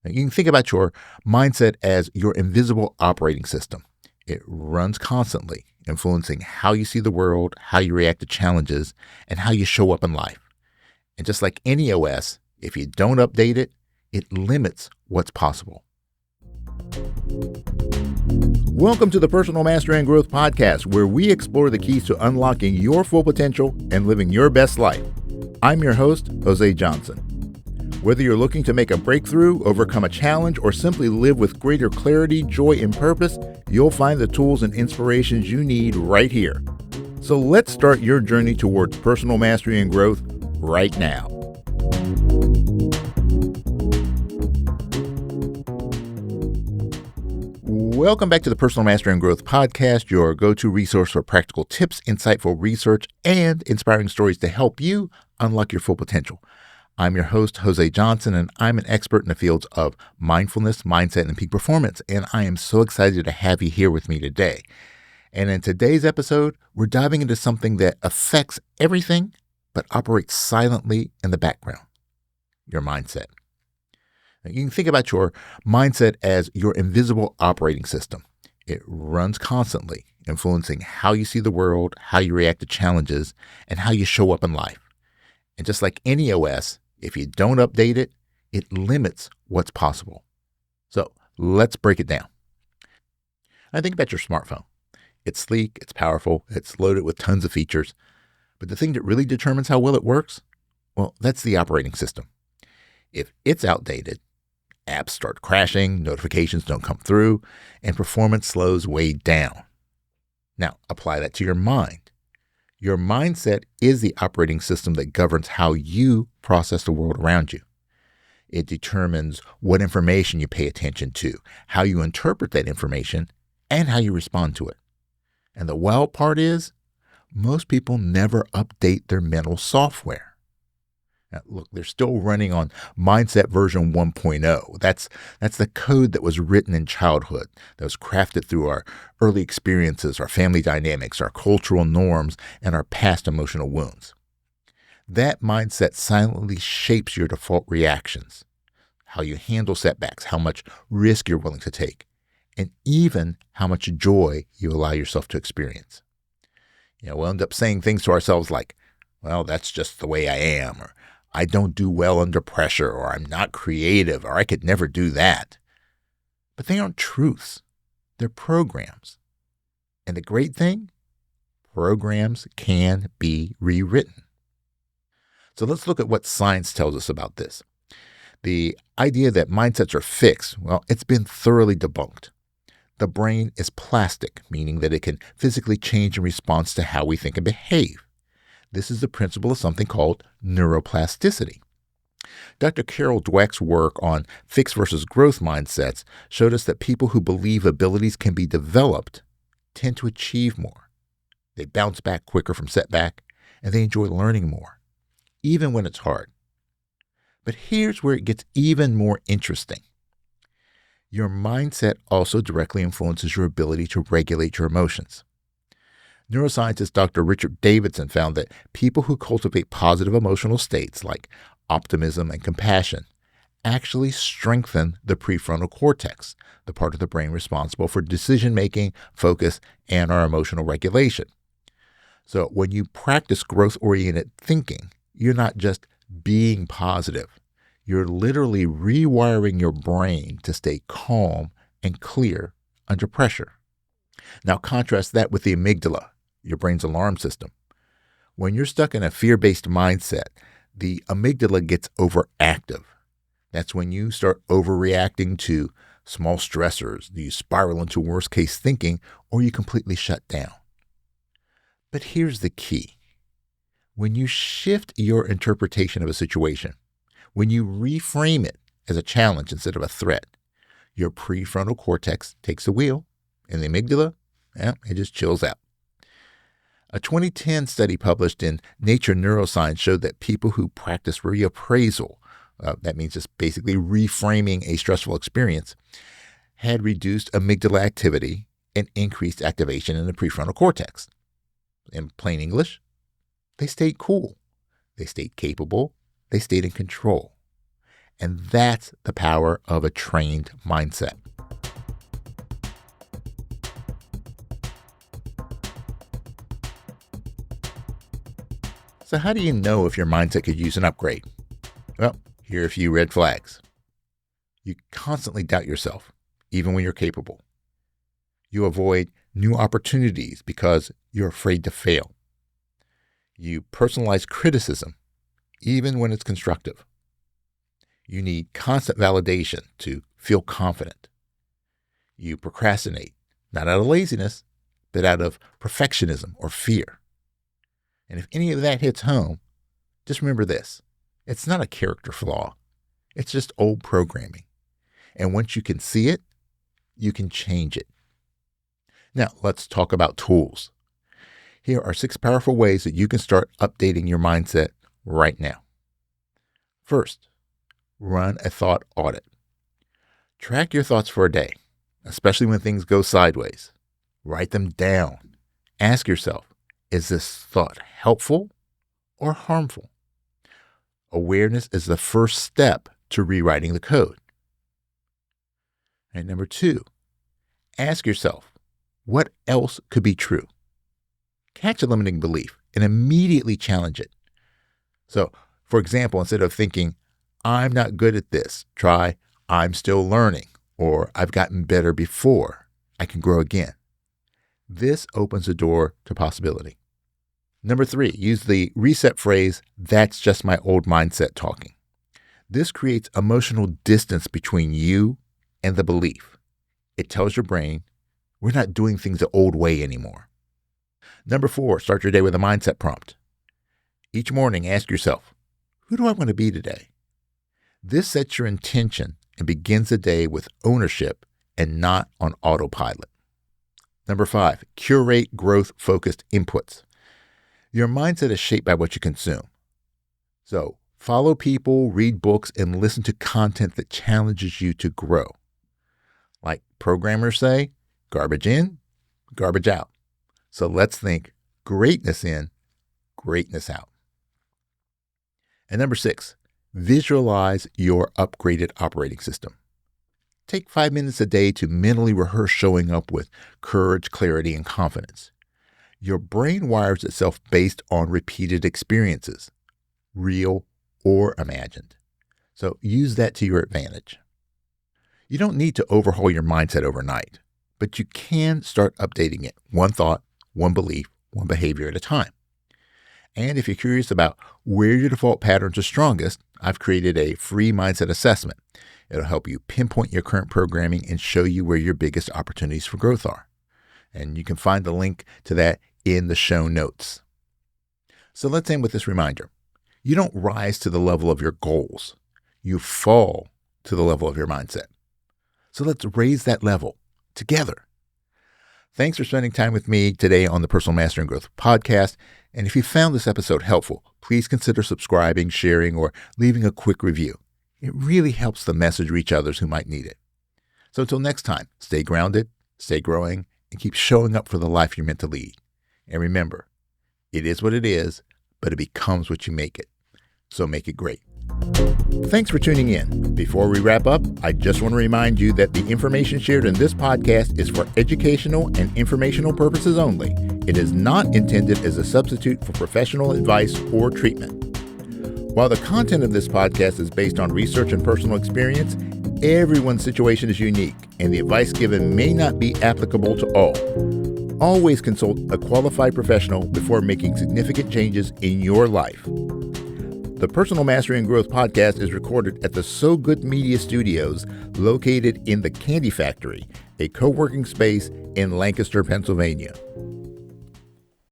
Now, you can think about your mindset as your invisible operating system. It runs constantly, influencing how you see the world, how you react to challenges, and how you show up in life. And just like any OS, if you don't update it, it limits what's possible. Welcome to the Personal Mastery and Growth Podcast, where we explore the keys to unlocking your full potential and living your best life. I'm your host, Jose Johnson. Whether you're looking to make a breakthrough, overcome a challenge, or simply live with greater clarity, joy, and purpose, you'll find the tools and inspirations you need right here. So let's start your journey towards personal mastery and growth right now. Welcome back to the Personal Mastery and Growth Podcast, your go-to resource for practical tips, insightful research, and inspiring stories to help you unlock your full potential. I'm your host, Jose Johnson, and I'm an expert in the fields of mindfulness, mindset, and peak performance, and I am so excited to have you here with me today. And in today's episode, we're diving into something that affects everything but operates silently in the background: your mindset. You can think about your mindset as your invisible operating system. It runs constantly, influencing how you see the world, how you react to challenges, and how you show up in life. And just like any OS, if you don't update it, it limits what's possible. So let's break it down. I think about your smartphone. It's sleek, it's powerful, it's loaded with tons of features. But the thing that really determines how well it works, well, that's the operating system. If it's outdated, apps start crashing, notifications don't come through, and performance slows way down. Now, apply that to your mind. Your mindset is the operating system that governs how you process the world around you. It determines what information you pay attention to, how you interpret that information, and how you respond to it. And the wild part is, most people never update their mental software. Now, look, they're still running on mindset version 1.0. That's the code that was written in childhood, that was crafted through our early experiences, our family dynamics, our cultural norms, and our past emotional wounds. That mindset silently shapes your default reactions, how you handle setbacks, how much risk you're willing to take, and even how much joy you allow yourself to experience. We'll end up saying things to ourselves like, well, that's just the way I am, or I don't do well under pressure, or I'm not creative, or I could never do that. But they aren't truths. They're programs. And the great thing, programs can be rewritten. So let's look at what science tells us about this. The idea that mindsets are fixed, well, it's been thoroughly debunked. The brain is plastic, meaning that it can physically change in response to how we think and behave. This is the principle of something called neuroplasticity. Dr. Carol Dweck's work on fixed versus growth mindsets showed us that people who believe abilities can be developed tend to achieve more. They bounce back quicker from setback, and they enjoy learning more, even when it's hard. But here's where it gets even more interesting. Your mindset also directly influences your ability to regulate your emotions. Neuroscientist Dr. Richard Davidson found that people who cultivate positive emotional states like optimism and compassion actually strengthen the prefrontal cortex, the part of the brain responsible for decision-making, focus, and our emotional regulation. So when you practice growth-oriented thinking, you're not just being positive. You're literally rewiring your brain to stay calm and clear under pressure. Now contrast that with the amygdala, your brain's alarm system. When you're stuck in a fear-based mindset, the amygdala gets overactive. That's when you start overreacting to small stressors, you spiral into worst-case thinking, or you completely shut down. But here's the key. When you shift your interpretation of a situation, when you reframe it as a challenge instead of a threat, your prefrontal cortex takes the wheel, and the amygdala, it just chills out. A 2010 study published in Nature Neuroscience showed that people who practice reappraisal, that means just basically reframing a stressful experience, had reduced amygdala activity and increased activation in the prefrontal cortex. In plain English, they stayed cool, they stayed capable, they stayed in control. And that's the power of a trained mindset. So how do you know if your mindset could use an upgrade? Well, here are a few red flags. You constantly doubt yourself, even when you're capable. You avoid new opportunities because you're afraid to fail. You personalize criticism, even when it's constructive. You need constant validation to feel confident. You procrastinate, not out of laziness, but out of perfectionism or fear. And if any of that hits home, just remember this. It's not a character flaw. It's just old programming. And once you can see it, you can change it. Now, let's talk about tools. Here are 6 powerful ways that you can start updating your mindset right now. First, run a thought audit. Track your thoughts for a day, especially when things go sideways. Write them down. Ask yourself, is this thought helpful or harmful? Awareness is the first step to rewriting the code. And number 2, ask yourself, what else could be true? Catch a limiting belief and immediately challenge it. So, for example, instead of thinking, I'm not good at this, try, I'm still learning, or I've gotten better before, I can grow again. This opens the door to possibility. Number 3, use the reset phrase, that's just my old mindset talking. This creates emotional distance between you and the belief. It tells your brain, we're not doing things the old way anymore. Number 4, start your day with a mindset prompt. Each morning, ask yourself, who do I want to be today? This sets your intention and begins the day with ownership and not on autopilot. Number 5, curate growth-focused inputs. Your mindset is shaped by what you consume. So follow people, read books, and listen to content that challenges you to grow. Like programmers say, garbage in, garbage out. So let's think greatness in, greatness out. And number 6, visualize your upgraded operating system. Take 5 minutes a day to mentally rehearse showing up with courage, clarity, and confidence. Your brain wires itself based on repeated experiences, real or imagined. So use that to your advantage. You don't need to overhaul your mindset overnight, but you can start updating it one thought, one belief, one behavior at a time. And if you're curious about where your default patterns are strongest, I've created a free mindset assessment. It'll help you pinpoint your current programming and show you where your biggest opportunities for growth are. And you can find the link to that in the show notes. So let's end with this reminder. You don't rise to the level of your goals. You fall to the level of your mindset. So let's raise that level together. Thanks for spending time with me today on the Personal Mastery and Growth podcast. And if you found this episode helpful, please consider subscribing, sharing, or leaving a quick review. It really helps the message reach others who might need it. So until next time, stay grounded, stay growing, and keep showing up for the life you're meant to lead. And remember, it is what it is, but it becomes what you make it. So make it great. Thanks for tuning in. Before we wrap up, I just want to remind you that the information shared in this podcast is for educational and informational purposes only. It is not intended as a substitute for professional advice or treatment. While the content of this podcast is based on research and personal experience, everyone's situation is unique, and the advice given may not be applicable to all. Always consult a qualified professional before making significant changes in your life. The Personal Mastery and Growth podcast is recorded at the So Good Media Studios located in the Candy Factory, a co-working space in Lancaster, Pennsylvania.